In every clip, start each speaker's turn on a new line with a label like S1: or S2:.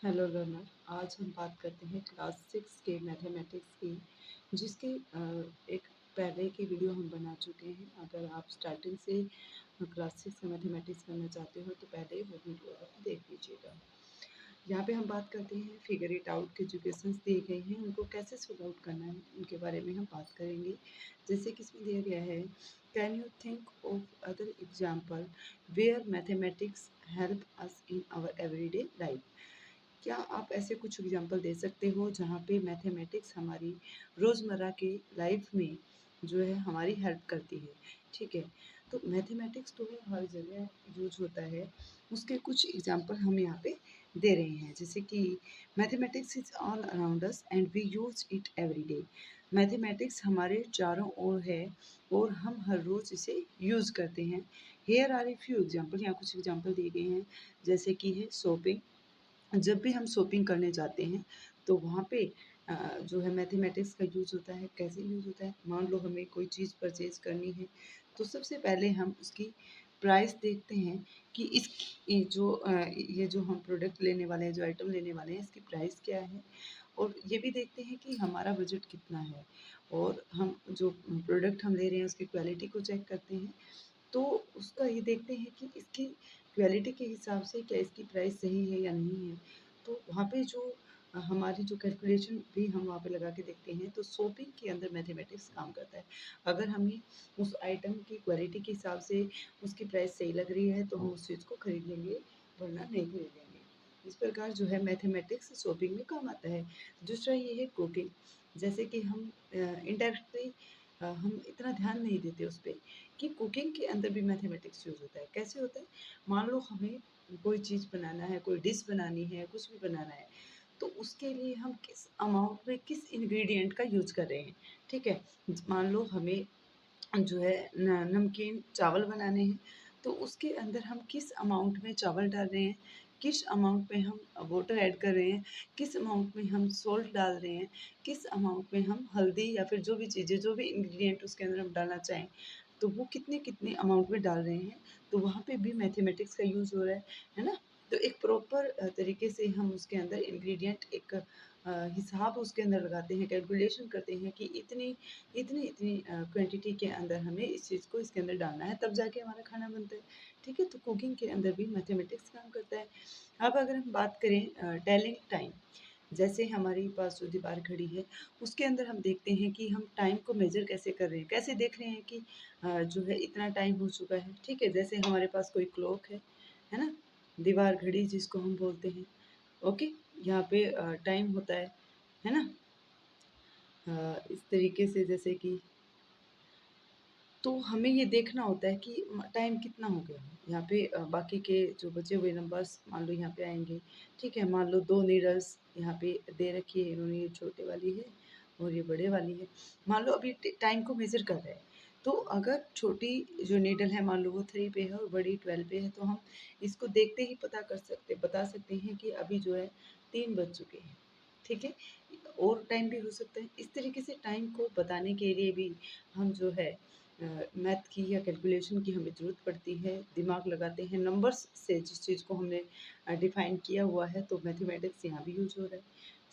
S1: Hello learner. आज हम बात करते हैं क्लास 6 के मैथमेटिक्स की, जिसके एक पहले की वीडियो हम बना चुके हैं। अगर आप स्टार्टिंग से क्लास 6 में मैथमेटिक्स करना चाहते हो तो पहले वो वीडियो आप देख लीजिएगा। यहाँ पे हम बात करते हैं फिगर इट आउट के जो क्वेश्चंस दिए गए हैं उनको कैसे सॉल्व आउट करना है, उनके बारे में हम बात करेंगे। जैसे कि इसमें दिया गया है, can you think of other example where mathematics help us in our everyday life. क्या आप ऐसे कुछ एग्जाम्पल दे सकते हो जहाँ पे मैथमेटिक्स हमारी रोज़मर्रा के लाइफ में जो है हमारी हेल्प करती है। ठीक है, तो मैथमेटिक्स तो है हर जगह यूज होता है, उसके कुछ एग्जाम्पल हम यहाँ पे दे रहे हैं। जैसे कि mathematics is all around us and we use it every day. Mathematics हमारे चारों ओर है और हम हर रोज़ इसे यूज़ करते हैं। Here are a few example, यहाँ कुछ एग्जाम्पल दिए गए हैं। जैसे कि है शॉपिंग। जब भी हम शॉपिंग करने जाते हैं तो वहाँ पे जो है मैथमेटिक्स का यूज़ होता है। कैसे यूज़ होता है, मान लो हमें कोई चीज़ परचेज करनी है तो सबसे पहले हम उसकी प्राइस देखते हैं कि इस ये जो हम प्रोडक्ट लेने वाले हैं, जो आइटम लेने वाले हैं, इसकी प्राइस क्या है। और ये भी देखते हैं कि हमारा बजट कितना है। और हम जो प्रोडक्ट हम ले रहे हैं उसकी क्वालिटी को चेक करते हैं, तो उसका ये देखते हैं कि इसकी क्वालिटी के हिसाब से क्या इसकी प्राइस सही है या नहीं है। तो वहाँ पे जो हमारी जो कैलकुलेशन भी हम वहाँ पे लगा के देखते हैं, तो शॉपिंग के अंदर मैथमेटिक्स काम करता है। अगर हमें उस आइटम की क्वालिटी के हिसाब से उसकी प्राइस सही लग रही है तो हम उस चीज़ को खरीद लेंगे, वरना नहीं खरीदेंगे। इस प्रकार जो है मैथमेटिक्स शॉपिंग में काम आता है। दूसरा ये है कुकिंग। जैसे कि हम इनडायरेक्टली हम इतना ध्यान नहीं देते उस पे कि कुकिंग के अंदर भी मैथमेटिक्स यूज़ होता है। कैसे होता है, मान लो हमें कोई चीज़ बनाना है, कोई डिश बनानी है, कुछ भी बनाना है, तो उसके लिए हम किस अमाउंट में किस इंग्रेडिएंट का यूज़ कर रहे हैं। ठीक है, मान लो हमें जो है नमकीन चावल बनाने हैं, तो उसके अंदर हम किस अमाउंट में चावल डाल रहे हैं, किस अमाउंट में हम वाटर ऐड कर रहे हैं, किस अमाउंट में हम सॉल्ट डाल रहे हैं, किस अमाउंट में हम हल्दी या फिर जो भी चीज़ें, जो भी इंग्रेडिएंट उसके अंदर हम डालना चाहें, तो वो कितने कितने अमाउंट में डाल रहे हैं। तो वहाँ पे भी मैथमेटिक्स का यूज़ हो रहा है ना। तो एक प्रॉपर तरीके से हम उसके अंदर इंग्रेडिएंट एक हिसाब उसके अंदर लगाते हैं, कैलकुलेशन करते हैं कि इतनी इतनी इतनी क्वांटिटी के अंदर हमें इस चीज़ को इसके अंदर डालना है, तब जाके हमारा खाना बनता है। ठीक है, तो कुकिंग के अंदर भी मैथमेटिक्स काम करता है। अब अगर हम बात करें टेलिंग टाइम, जैसे हमारे पास जो दीवार खड़ी है उसके अंदर हम देखते हैं कि हम टाइम को मेजर कैसे कर रहे हैं, कैसे देख रहे हैं कि जो है इतना टाइम हो चुका है। ठीक है, जैसे हमारे पास कोई क्लॉक है ना, दीवार घड़ी जिसको हम बोलते हैं। ओके, यहाँ पे टाइम होता है ना। इस तरीके से जैसे कि, तो हमें ये देखना होता है कि टाइम कितना हो गया। यहाँ पे बाकी के जो बचे हुए नंबर्स मान लो यहाँ पे आएंगे। ठीक है, मान लो दो नीडल्स यहाँ पे दे रखी है इन्होंने, ये छोटे वाली है और ये बड़े वाली है। मान लो अभी टाइम को मेजर कर रहे हैं, तो अगर छोटी जो नीडल है मान लो वो 3 पे है और बड़ी 12 पे है, तो हम इसको देखते ही बता सकते हैं कि अभी जो है 3 बज चुके हैं। ठीक है, और टाइम भी हो सकता है। इस तरीके से टाइम को बताने के लिए भी हम जो है मैथ की या कैलकुलेशन की हमें ज़रूरत पड़ती है, दिमाग लगाते हैं नंबर्स से। जिस चीज़ को हमने डिफाइन किया हुआ है, तो मैथमेटिक्स यहाँ भी यूज हो रहा है।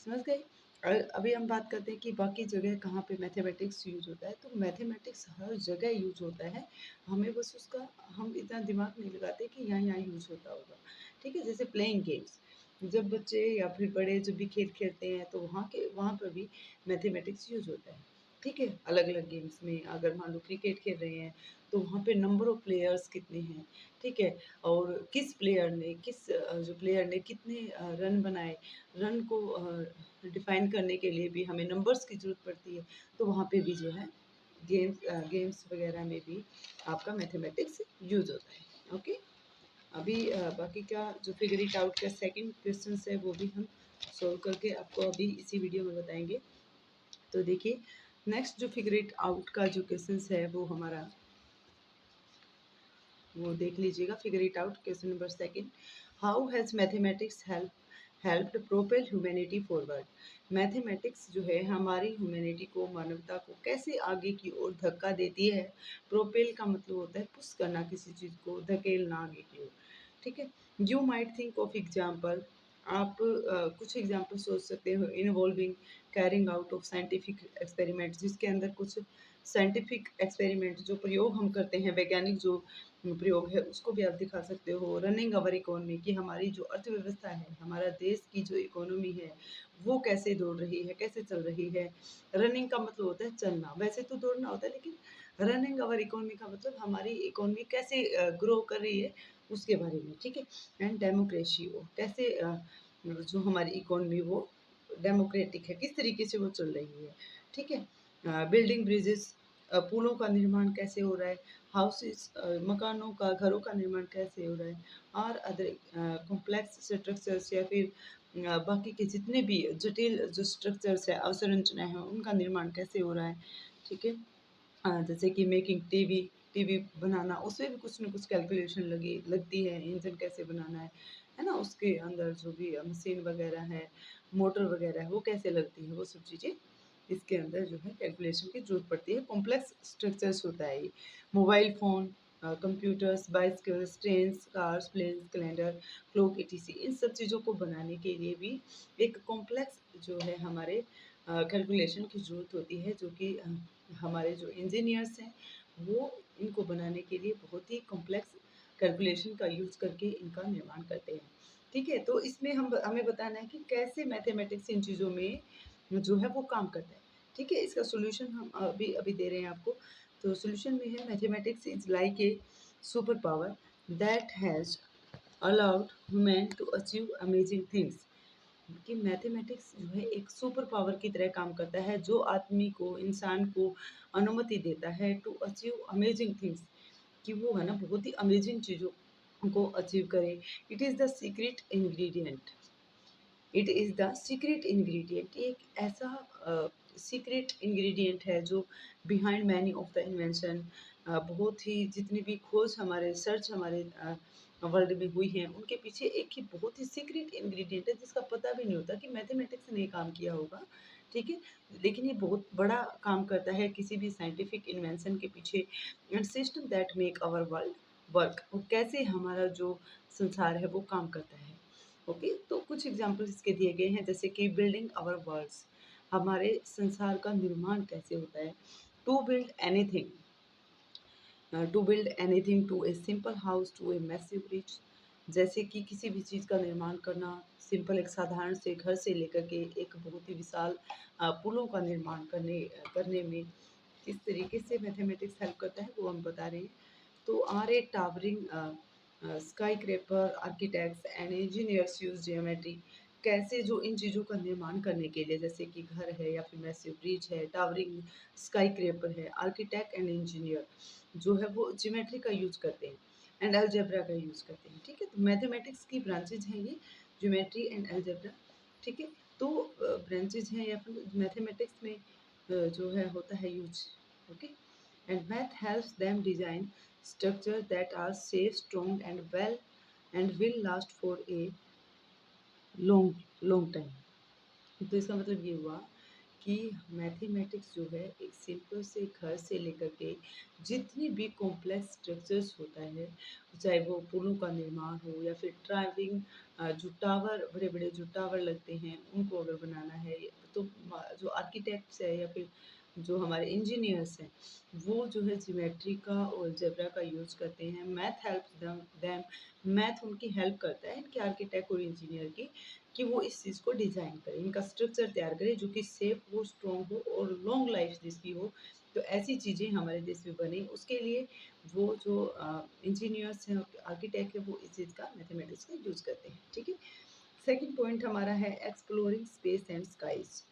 S1: समझ गए। अभी हम बात करते हैं कि बाकी जगह कहाँ पे मैथमेटिक्स यूज होता है। तो मैथमेटिक्स हर जगह यूज होता है, हमें बस उसका हम इतना दिमाग नहीं लगाते कि यहाँ यहाँ यूज होता होगा। ठीक है, जैसे प्लेइंग गेम्स, जब बच्चे या फिर बड़े जब भी खेल खेलते हैं तो वहाँ पर भी मैथमेटिक्स यूज होता है। ठीक है, अलग अलग गेम्स में अगर मान लो क्रिकेट खेल रहे हैं तो वहाँ पे नंबर ऑफ प्लेयर्स कितने हैं। ठीक है, और जो प्लेयर ने कितने रन बनाए, रन को डिफाइन करने के लिए भी हमें नंबर्स की ज़रूरत पड़ती है। तो वहाँ पे भी जो है गेम्स वगैरह में भी आपका मैथमेटिक्स यूज होता है। ओके, अभी बाकी का जो फिगर इट आउट का सेकंड क्वेश्चन है वो भी हम सोल्व करके आपको अभी इसी वीडियो में बताएंगे। तो देखिए, नेक्स्ट जो फिगर इट आउट का जो क्वेश्चन है वो हमारा, वो देख लीजिएगा। Figure it out question number second, how has mathematics helped propel humanity forward. Mathematics जो है हमारी ह्यूमैनिटी को, मानवता को कैसे आगे की ओर धक्का देती है। प्रोपेल का मतलब होता है पुश करना, किसी चीज़ को धकेलना आगे की ओर। ठीक है, you might think of example, आप कुछ एग्जांपल सोच सकते हो involving carrying out of scientific experiment, जिसके अंदर कुछ साइंटिफिक एक्सपेरिमेंट जो प्रयोग हम करते हैं, वैज्ञानिक जो प्रयोग है उसको भी आप दिखा सकते हो। रनिंग अवर इकोनॉमी, कि हमारी जो अर्थव्यवस्था है, हमारा देश की जो इकोनॉमी है वो कैसे दौड़ रही है, कैसे चल रही है। रनिंग का मतलब होता है चलना, वैसे तो दौड़ना होता है, लेकिन रनिंग अवर इकोनॉमी का मतलब हमारी इकोनॉमी कैसे ग्रो कर रही है उसके बारे में, ठीक है। एंड डेमोक्रेसी, वो कैसे जो हमारी इकोनॉमी वो डेमोक्रेटिक है, किस तरीके से वो चल रही है, ठीक है। बिल्डिंग ब्रिजेस, पुलों का निर्माण कैसे हो रहा है, हाउसेस, मकानों का, घरों का निर्माण कैसे हो रहा है, और अदर कॉम्प्लेक्स स्ट्रक्चर्स, या फिर बाकी के जितने भी जटिल जो स्ट्रक्चर्स है, अवसंरचना है, उनका निर्माण कैसे हो रहा है, ठीक है। जैसे कि मेकिंग टीवी, टीवी बनाना, उसमें भी कुछ ना कुछ कैलकुलेशन लगी लगती है, इंजन कैसे बनाना है ना, उसके अंदर जो भी मशीन वगैरह है, मोटर वगैरह है, वो कैसे लगती है, वो सब चीज़ें इसके अंदर जो है कैलकुलेशन की जरूरत पड़ती है। कॉम्प्लेक्स स्ट्रक्चर्स होता है ये। Mobile phone, computers, bicycles, trains, cars, planes, calendar, clock, ETC, इन सब चीज़ों को बनाने के लिए भी एक कॉम्प्लेक्स जो है हमारे कैलकुलेशन की ज़रूरत होती है, जो कि हमारे जो इंजीनियर्स हैं वो इनको बनाने के लिए बहुत ही कॉम्प्लेक्स कैलकुलेशन का यूज़ करके इनका निर्माण करते हैं, ठीक है। तो इसमें हमें बताना है कि कैसे मैथमेटिक्स इन चीज़ों में जो है वो काम करता है, ठीक है। इसका सॉल्यूशन हम अभी अभी दे रहे हैं आपको। तो सॉल्यूशन में है, mathematics is like a super power that has allowed human to achieve amazing things, कि मैथमेटिक्स जो है एक सुपर पावर की तरह काम करता है, जो आदमी को, इंसान को अनुमति देता है टू अचीव अमेजिंग थिंग्स, कि वो है ना बहुत ही अमेजिंग चीज़ों को अचीव करे। It is the secret ingredient, it is the secret ingredient, एक ऐसा सीक्रेट इंग्रेडिएंट है जो behind many of the invention, बहुत ही जितनी भी खोज हमारे सर्च हमारे वर्ल्ड में हुई है, उनके पीछे एक ही बहुत ही सीक्रेट इंग्रेडिएंट है जिसका पता भी नहीं होता कि मैथमेटिक्स ने काम किया होगा, ठीक है। लेकिन ये बहुत बड़ा काम करता है किसी भी साइंटिफिक इन्वेंशन के पीछे। And system that make our world work, और कैसे हमारा जो संसार है वो काम करता है, ओके। तो कुछ एग्जांपल्स इसके दिए गए हैं, जैसे कि बिल्डिंग आवर वर्ल्ड्स, हमारे संसार का निर्माण कैसे होता है। To build anything, to build anything, to a simple house to a massive bridge, जैसे कि किसी भी चीज़ का निर्माण करना, सिंपल एक साधारण से घर से लेकर के एक बहुत ही विशाल पुलों का निर्माण करने करने में किस तरीके से मैथमेटिक्स हेल्प करता है वो हम बता रहे हैं। तो or a towering skyscraper architects and engineers use geometry, कैसे जो इन चीज़ों का निर्माण करने के लिए, जैसे कि घर है या फिर मैसिव ब्रिज है, टावरिंग स्काई क्रेपर है, आर्किटेक्ट एंड इंजीनियर जो है वो ज्योमेट्री का यूज करते हैं एंड अलजेब्रा का यूज करते हैं, ठीक है। तो मैथमेटिक्स की ब्रांचेज हैं ये, ज्योमेट्री एंड अलजेब्रा, ठीक है। तो ब्रांचेज हैं या फिर मैथमेटिक्स में जो है होता है use, okay. And math helps them design structure that are safe, strong and well and will last for a long time। तो इसका मतलब ये हुआ कि मैथमेटिक्स जो है एक सिंपल से घर से लेकर के जितनी भी कॉम्प्लेक्स स्ट्रक्चर्स होता है, चाहे वो पुलों का निर्माण हो या फिर ट्रैवलिंग जो टावर, बड़े बड़े जो टावर लगते हैं उनको अगर बनाना है, तो जो आर्किटेक्ट्स है या फिर जो हमारे इंजीनियर्स हैं वो जो है ज्योमेट्री का और अलजेब्रा का यूज़ करते हैं। मैथ हेल्प देम, मैथ उनकी हेल्प करता है इनके आर्किटेक्ट और इंजीनियर की, कि वो इस चीज़ को डिज़ाइन करें, इनका स्ट्रक्चर तैयार करें जो कि सेफ हो, स्ट्रॉन्ग हो और लॉन्ग लाइफ जिसकी हो। तो ऐसी चीज़ें हमारे देश में बने, उसके लिए वो जो इंजीनियर्स हैं, आर्किटेक्ट हैं, वो इस चीज़ का, मैथमेटिक्स का यूज़ करते हैं, ठीक है। सेकंड पॉइंट हमारा है exploring space and skies.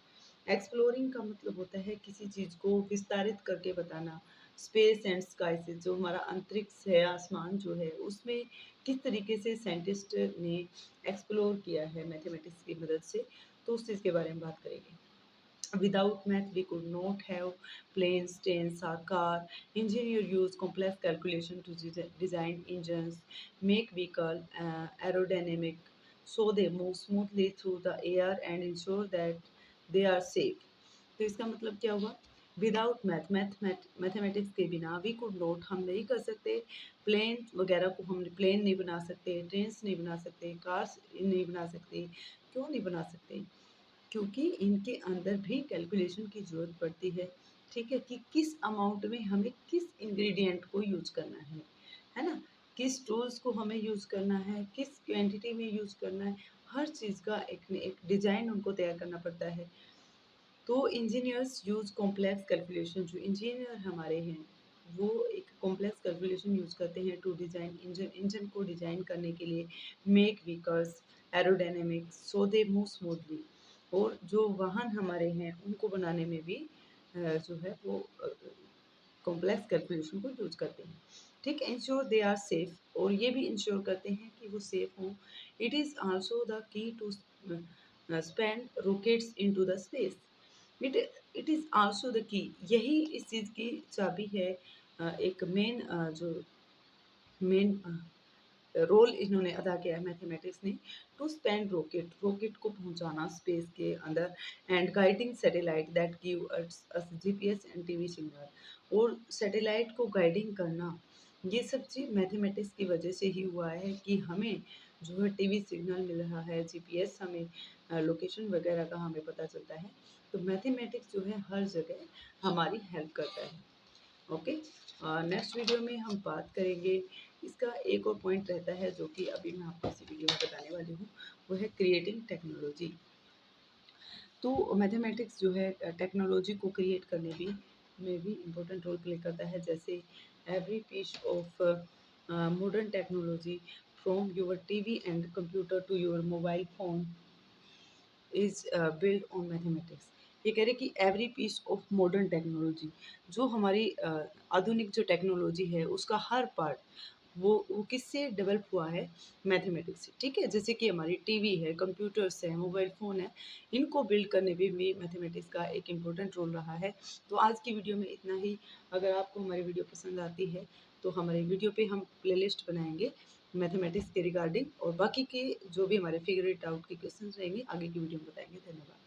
S1: Exploring का मतलब होता है किसी चीज़ को विस्तारित करके बताना। स्पेस एंड स्काई से जो हमारा अंतरिक्ष है, आसमान जो है, उसमें किस तरीके से साइंटिस्ट ने एक्सप्लोर किया है मैथमेटिक्स की मदद से, तो उस चीज़ के बारे में बात करेंगे। Without math, we could not have planes, trains, or car. Engineers use complex calculation to design engines, make vehicle aerodynamic, so they move smoothly through the air and ensure that they are safe. तो इसका मतलब क्या हुआ without mathematics के बिना we could not, हम नहीं कर सकते प्लेन वगैरह को, हम प्लेन नहीं बना सकते, ट्रेन्स नहीं बना सकते, कार्स नहीं बना सकते। क्यों नहीं बना सकते? क्योंकि इनके अंदर भी कैलकुलेशन की ज़रूरत पड़ती है, ठीक है? कि किस अमाउंट में हमें किस इंग्रेडिएंट को यूज़ करना है ना? किस टूल्स को हमें यूज़ करना है, किस क्वांटिटी में यूज़ करना है, हर चीज़ का एक न एक डिज़ाइन उनको तैयार करना पड़ता है। तो इंजीनियर्स यूज़ कॉम्प्लेक्स कैलकुलेशन, जो इंजीनियर हमारे हैं, वो एक कॉम्प्लेक्स कैलकुलेशन यूज़ करते हैं टू डिज़ाइन इंजन, इंजन को डिज़ाइन करने के लिए, make vehicles aerodynamic so they move smoothly. और जो वाहन हमारे हैं उनको बनाने में भी जो है वो कॉम्प्लेक्स कैलकुलेशन को यूज़ करते हैं, ठीक है? इंश्योर दे आर सेफ, और ये भी इंश्योर करते हैं कि वो सेफ हों। It is also the key to spend rockets into the space. It it is also the key, यही इस चीज़ की चाबी है। एक मेन जो मेन रोल इन्होंने अदा किया है मैथमेटिक्स ने, टू स्पेंड रॉकेट, रॉकेट को पहुंचाना स्पेस के अंदर, and guiding satellite that give us GPS and TV signal, और सैटेलाइट को गाइडिंग करना, ये सब चीज़ मैथमेटिक्स की वजह से ही हुआ है कि हमें जो है टीवी सिग्नल मिल रहा है, जीपीएस हमें लोकेशन वगैरह का हमें पता चलता है। तो मैथमेटिक्स जो है हर जगह हमारी हेल्प करता है। ओके, नेक्स्ट वीडियो में हम बात करेंगे, इसका एक और पॉइंट रहता है जो कि अभी मैं आपको इसी वीडियो में बताने वाली हूँ, वो है क्रिएटिंग टेक्नोलॉजी। तो मैथमेटिक्स जो है टेक्नोलॉजी को क्रिएट करने भी में भी इम्पोर्टेंट रोल प्ले करता है। जैसे every piece of modern technology, from your TV and computer to your mobile phone, is build on mathematics. ये कह रहे कि every piece of modern technology, जो हमारी आधुनिक जो टेक्नोलॉजी है उसका हर पार्ट वो किससे डेवलप हुआ है? मैथमेटिक्स से, ठीक है? जैसे कि हमारी टीवी है, कंप्यूटर्स है, मोबाइल फ़ोन है, इनको बिल्ड करने में भी मैथमेटिक्स का एक इम्पोर्टेंट रोल रहा है। तो आज की वीडियो में इतना ही। अगर आपको हमारी वीडियो पसंद आती है तो हमारी वीडियो पे हम प्लेलिस्ट बनाएंगे मैथमेटिक्स के रिगार्डिंग, और बाकी के जो भी हमारे फिगर इट आउट के क्वेश्चन रहेंगे आगे की वीडियो में बताएंगे। धन्यवाद।